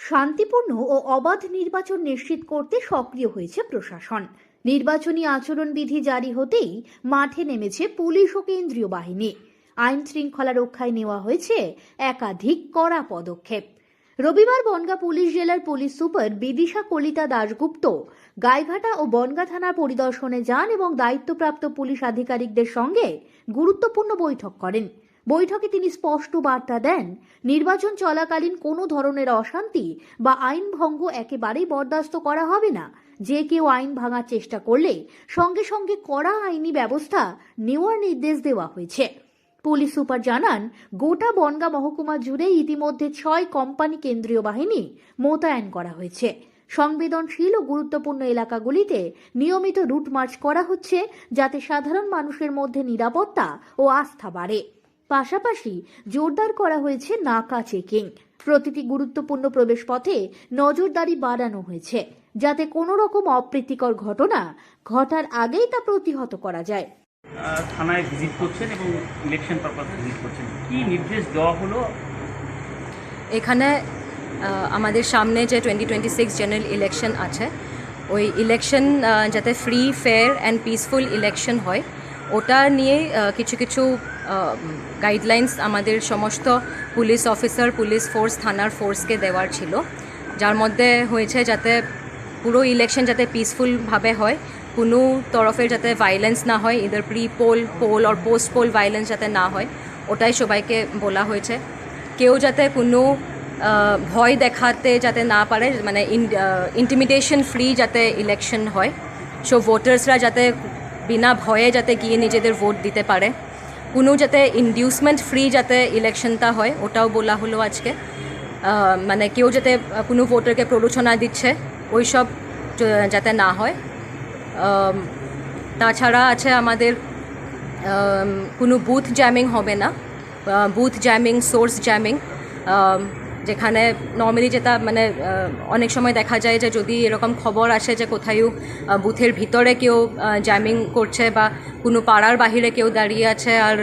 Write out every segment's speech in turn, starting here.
শান্তিপূর্ণ ও অবাধ নির্বাচন নিশ্চিত করতে সক্রিয় হয়েছে প্রশাসন। নির্বাচনী আচরণবিধি জারি হতেই মাঠে নেমেছে পুলিশ ও কেন্দ্রীয় বাহিনী। আইন শৃঙ্খলা রক্ষায় নেওয়া হয়েছে একাধিক কড়া পদক্ষেপ। রবিবার বনগাঁ পুলিশ জেলার পুলিশ সুপার বিদিশা কলিতা দাশগুপ্ত গাইঘাটা ও বনগাঁ থানার পরিদর্শনে যান এবং দায়িত্বপ্রাপ্ত পুলিশ আধিকারিকদের সঙ্গে গুরুত্বপূর্ণ বৈঠক করেন। বৈঠকে তিনি স্পষ্ট বার্তা দেন, নির্বাচন চলাকালীন কোনো ধরনের অশান্তি বা আইন ভঙ্গ একেবারেই বরদাস্ত করা হবে না। যে কেউ আইন ভাঙার চেষ্টা করলে সঙ্গে সঙ্গে কড়া আইনি ব্যবস্থা নেওয়ার নির্দেশ দেওয়া হয়েছে। পুলিশ সুপার জানান, গোটা বনগাঁ মহকুমা জুড়ে ইতিমধ্যে 6 কোম্পানি কেন্দ্রীয় বাহিনী মোতায়েন করা হয়েছে। সংবেদনশীল ও গুরুত্বপূর্ণ এলাকাগুলিতে নিয়মিত রুট মার্চ করা হচ্ছে, যাতে সাধারণ মানুষের মধ্যে নিরাপত্তা ও আস্থা বাড়ে। পাশাপাশি জোরদার করা হয়েছে নাকা চেকিং। প্রতিটি গুরুত্বপূর্ণ প্রবেশ পথে নজরদারি বাড়ানো হয়েছে, যাতে কোনো রকম অপ্রীতিকর ঘটনা ঘটার আগেই তা প্রতিহত করা যায়। থানায় ভিজিট করছেন এবং ইলেকশন পারপাসে ভিজিট করছেন, কি নির্দেশ দেওয়া হলো? এখানে আমাদের সামনে যে 2026 জেনারেল ইলেকশন আছে, ওই ইলেকশন যাতে free, fair and peaceful election হয়, ওটা নিয়ে কিছু কিছু গাইডলাইন্স আমাদের সমস্ত পুলিশ অফিসার, পুলিশ ফোর্স, থানার ফোর্সকে দেওয়ার ছিল। যার মধ্যে হয়েছে যাতে পুরো ইলেকশন যাতে পিসফুলভাবে হয়, কোনো তরফের যাতে ভায়োলেন্স না হয়, ইদার প্রি পোল, পোল আর পোস্ট পোল ভায়োলেন্স যাতে না হয়, ওটাই সবাইকে বলা হয়েছে। কেউ যাতে কোনো ভয় দেখাতে যাতে না পারে, মানে ইন্টিমিডেশন ফ্রি যাতে ইলেকশন হয়। সো ভোটার্সরা যাতে বিনা ভয়ে যাতে গিয়ে নিজেদের ভোট দিতে পারে। কোনো যাতে ইনডিউসমেন্ট ফ্রি যাতে ইলেকশনটা হয়, ওটাও বলা হলো আজকে। মানে কেউ যাতে কোনো ভোটারকে প্ররোচনা দিচ্ছে, ওই সব যাতে না হয়। তাছাড়া আছে আমাদের কোনো বুথ জ্যামিং হবে না। বুথ জ্যামিং, সোর্স জ্যামিং, যেখানে নর্মালি যেটা মানে অনেক সময় দেখা যায় যে যদি এরকম খবর আসে যে কোথাও বুথের ভিতরে কেউ জ্যামিং করছে বা কোনো পাড়ার বাহিরে কেউ দাঁড়িয়ে আছে আর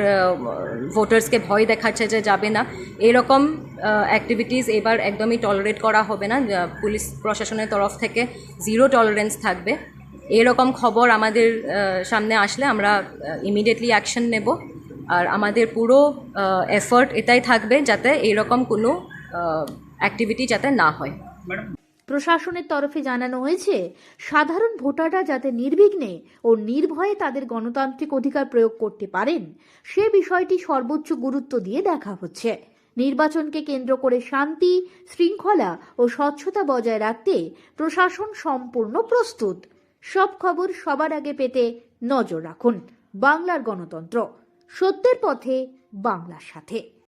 ভোটার্সকে ভয় দেখাচ্ছে যে যাবে না, এরকম অ্যাক্টিভিটিস এবার একদমই টলারেট করা হবে না। পুলিশ প্রশাসনের তরফ থেকে 0 টলারেন্স থাকবে। এরকম খবর আমাদের সামনে আসলে আমরা ইমিডিয়েটলি অ্যাকশন নেব। আর আমাদের পুরো এফর্ট এটাই থাকবে যাতে এরকম কোনো অ্যাক্টিভিটি যাতে না হয়। প্রশাসনের তরফে জানানো হয়েছে, সাধারণ ভোটাররা যাতে নির্বিঘ্নে ও নির্ভয়ে তাদের গণতান্ত্রিক অধিকার প্রয়োগ করতে পারেন, সে বিষয়টি সর্বোচ্চ গুরুত্ব দিয়ে দেখা হচ্ছে। নির্বাচনকে কেন্দ্র করে শান্তি, শৃঙ্খলা ও স্বচ্ছতা বজায় রাখতে প্রশাসন সম্পূর্ণ প্রস্তুত। সব খবর সবার আগে পেতে নজর রাখুন। বাংলার গণতন্ত্র, সত্যের পথে, বাংলার সাথে।